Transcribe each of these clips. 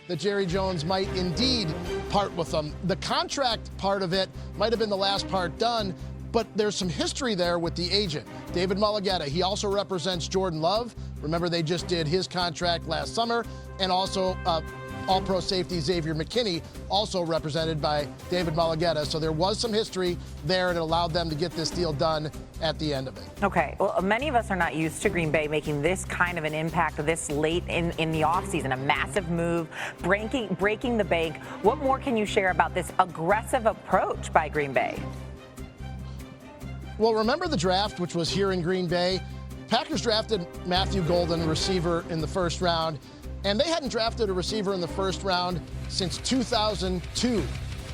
that Jerry Jones might indeed part with them. The contract part of it might have been the last part done, but there's some history there with the agent, David Mulligetta. He also represents Jordan Love. Remember, they just did his contract last summer, and also All-Pro safety Xavier McKinney, also represented by David Mulligetta. So there was some history there, and it allowed them to get this deal done at the end of it. Okay, well, many of us are not used to Green Bay making this kind of an impact this late in the offseason, a massive move, breaking the bank. What more can you share about this aggressive approach by Green Bay? Well, remember the draft, which was here in Green Bay? Packers drafted Matthew Golden, receiver, in the first round, and they hadn't drafted a receiver in the first round since 2002.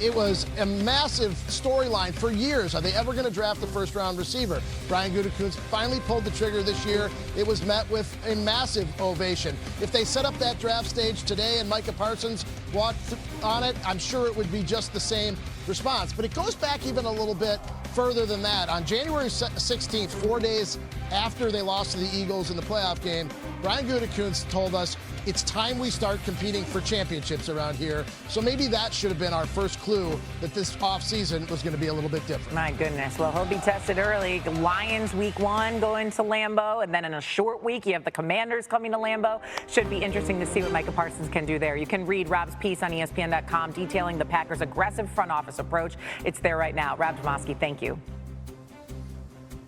It was a massive storyline for years. Are they ever going to draft a first-round receiver? Brian Gutekunst finally pulled the trigger this year. It was met with a massive ovation. If they set up that draft stage today and Micah Parsons walked on it, I'm sure it would be just the same response. But it goes back even a little bit further than that. On January 16th, 4 days after they lost to the Eagles in the playoff game, Brian Gutekunst told us it's time we start competing for championships around here. So maybe that should have been our first clue that this offseason was going to be a little bit different. My goodness. Well, he'll be tested early. Lions week 1 going to Lambeau, and then in a short week you have the Commanders coming to Lambeau. Should be interesting to see what Micah Parsons can do there. You can read Rob's piece on ESPN.com detailing the Packers' aggressive front office approach. It's there right now. Rob Demoski, thank you.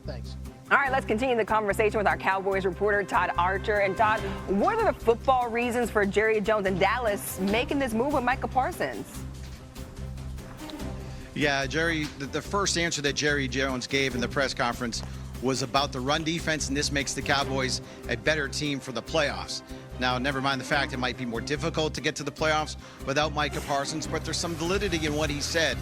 Thanks. All right, let's continue the conversation with our Cowboys reporter, Todd Archer. And Todd, what are the football reasons for Jerry Jones and Dallas making this move with Micah Parsons? Yeah, Jerry, the first answer that Jerry Jones gave in the press conference was about the run defense, and this makes the Cowboys a better team for the playoffs. Now, never mind the fact it might be more difficult to get to the playoffs without Micah Parsons, but there's some validity in what he said.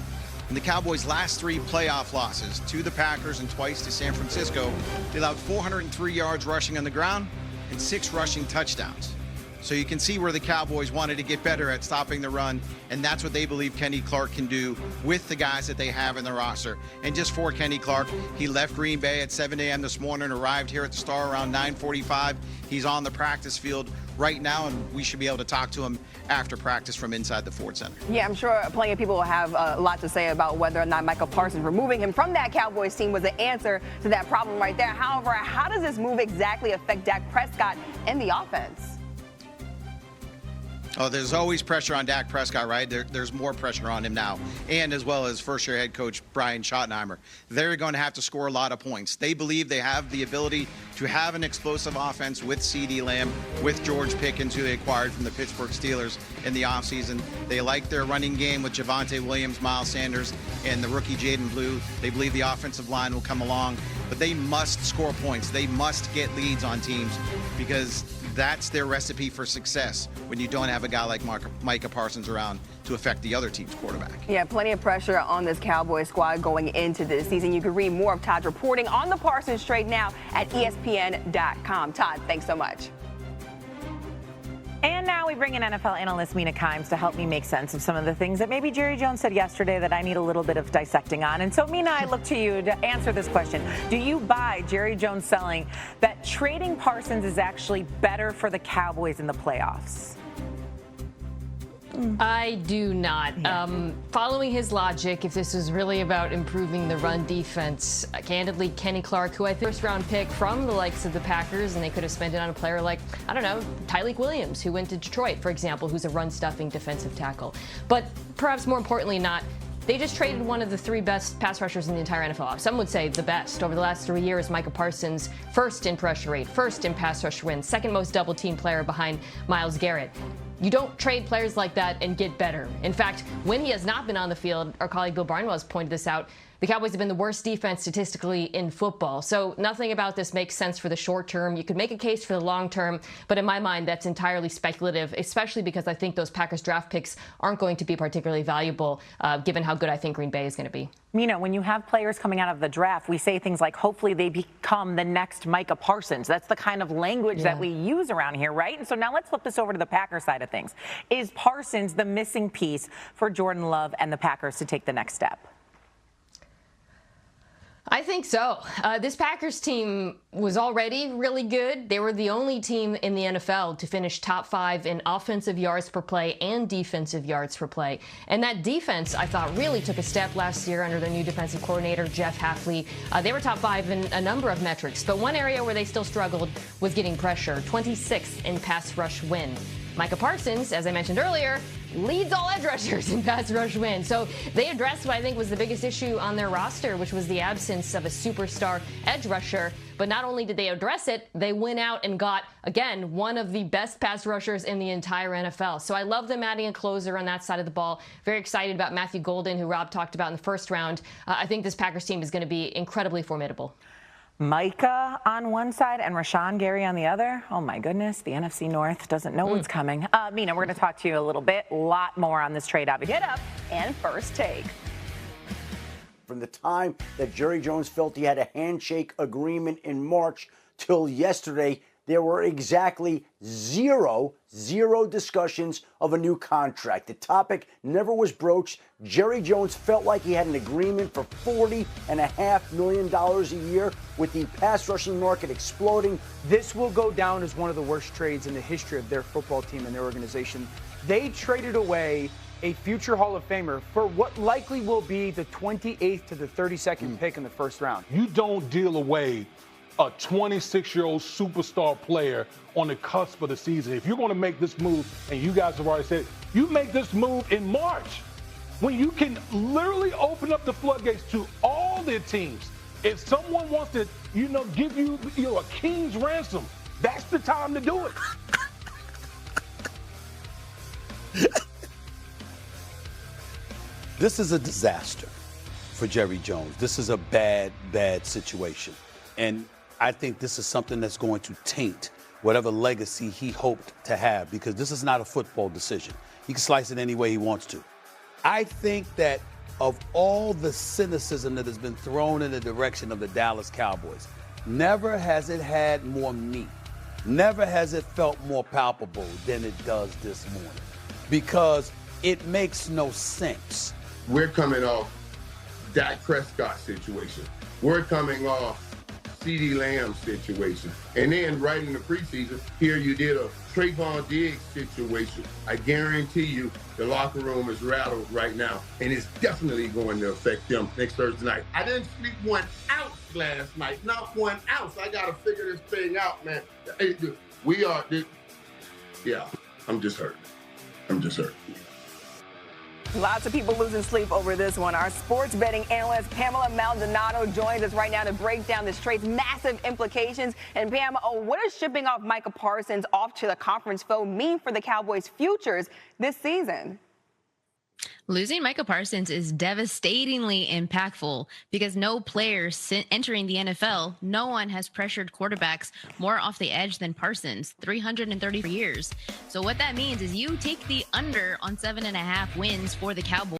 In the Cowboys' last 3 playoff losses, to the Packers and twice to San Francisco, they allowed 403 yards rushing on the ground and 6 rushing touchdowns. So you can see where the Cowboys wanted to get better at stopping the run, and that's what they believe Kenny Clark can do with the guys that they have in the roster. And just for Kenny Clark, he left Green Bay at 7 a.m. this morning, arrived here at the Star around 9:45. He's on the practice field right now, and we should be able to talk to him after practice from inside the Ford Center. Yeah, I'm sure plenty of people will have a lot to say about whether or not Micah Parsons removing him from that Cowboys team was the answer to that problem right there. However, how does this move exactly affect Dak Prescott and the offense? Oh, there's always pressure on Dak Prescott, right? There's more pressure on him now, and as well as first-year head coach Brian Schottenheimer. They're going to have to score a lot of points. They believe they have the ability to have an explosive offense with CeeDee Lamb, with George Pickens, who they acquired from the Pittsburgh Steelers in the offseason. They like their running game with Javonte Williams, Miles Sanders, and the rookie Jayden Blue. They believe the offensive line will come along, but they must score points. They must get leads on teams because that's their recipe for success when you don't have a guy like Micah Parsons around to affect the other team's quarterback. Yeah, plenty of pressure on this Cowboys squad going into this season. You can read more of Todd's reporting on the Parsons trade now at ESPN.com. Todd, thanks so much. And now we bring in NFL analyst Mina Kimes to help me make sense of some of the things that maybe Jerry Jones said yesterday that I need a little bit of dissecting on. And so, Mina, I look to you to answer this question. Do you buy Jerry Jones selling that trading Parsons is actually better for the Cowboys in the playoffs? I do not. Following his logic, if this is really about improving the run defense, candidly, Kenny Clark, who I think first-round pick from the likes of the Packers, and they could have spent it on a player like, I don't know, Tyreek Williams, who went to Detroit, for example, who's a run-stuffing defensive tackle. But perhaps more importantly not, they just traded one of the 3 best pass rushers in the entire NFL. Some would say the best. Over the last 3 years, Micah Parsons, first in pressure rate, first in pass rush wins, second most double-team player behind Myles Garrett. You don't trade players like that and get better. In fact, when he has not been on the field, our colleague Bill Barnwell has pointed this out, the Cowboys have been the worst defense statistically in football. So nothing about this makes sense for the short term. You could make a case for the long term, but in my mind, that's entirely speculative, especially because I think those Packers draft picks aren't going to be particularly valuable, given how good I think Green Bay is going to be. Mina, when you have players coming out of the draft, we say things like, hopefully they become the next Micah Parsons. That's the kind of language that we use around here, right? And so now let's flip this over to the Packers side of things. Is Parsons the missing piece for Jordan Love and the Packers to take the next step? I think so. This Packers team was already really good. They were the only team in the NFL to finish top 5 in offensive yards per play and defensive yards per play. And that defense, I thought, really took a step last year under their new defensive coordinator, Jeff Hafley. They were top 5 in a number of metrics, but one area where they still struggled was getting pressure, 26th in pass rush win. Micah Parsons, as I mentioned earlier, leads all edge rushers in pass rush win. So they addressed what I think was the biggest issue on their roster, which was the absence of a superstar edge rusher. But not only did they address it, they went out and got, again, one of the best pass rushers in the entire NFL. So I love them adding a closer on that side of the ball. Very excited about Matthew Golden, who Rob talked about in the first round. I think this Packers team is going to be incredibly formidable. Micah on one side and Rashawn Gary on the other. Oh my goodness, the NFC North doesn't know what's coming. Mina, we're going to talk to you a little bit, a lot more on this trade. Get up and first take. From the time that Jerry Jones felt he had a handshake agreement in March till yesterday, there were exactly zero discussions of a new contract. The topic never was broached. Jerry Jones felt like he had an agreement for $40.5 million a year with the pass rushing market exploding. This will go down as one of the worst trades in the history of their football team and their organization. They traded away a future Hall of Famer for what likely will be the 28th to the 32nd pick in the first round. You don't deal away a 26-year-old superstar player on the cusp of the season. If you're going to make this move, and you guys have already said, you make this move in March when you can literally open up the floodgates to all their teams. If someone wants to, give you, a king's ransom, that's the time to do it. This is a disaster for Jerry Jones. This is a bad situation. And I think this is something that's going to taint whatever legacy he hoped to have, because this is not a football decision. He can slice it any way he wants to. I think that of all the cynicism that has been thrown in the direction of the Dallas Cowboys, never has it had more meat. Never has it felt more palpable than it does this morning, because it makes no sense. We're coming off Dak Prescott situation. We're coming off CeeDee Lamb situation. And then right in the preseason, here you did a Trayvon Diggs situation. I guarantee you the locker room is rattled right now, and it's definitely going to affect them next Thursday night. I didn't sleep 1 ounce last night, not 1 ounce. I got to figure this thing out, man. I'm just hurt. Lots of people losing sleep over this one. Our sports betting analyst Pamela Maldonado joins us right now to break down this trade's massive implications. And Pam, what does shipping off Micah Parsons off to the conference foe mean for the Cowboys' futures this season? Losing Micah Parsons is devastatingly impactful because no player entering the NFL, no one has pressured quarterbacks more off the edge than Parsons, 330 years. So what that means is you take the under on 7.5 wins for the Cowboys.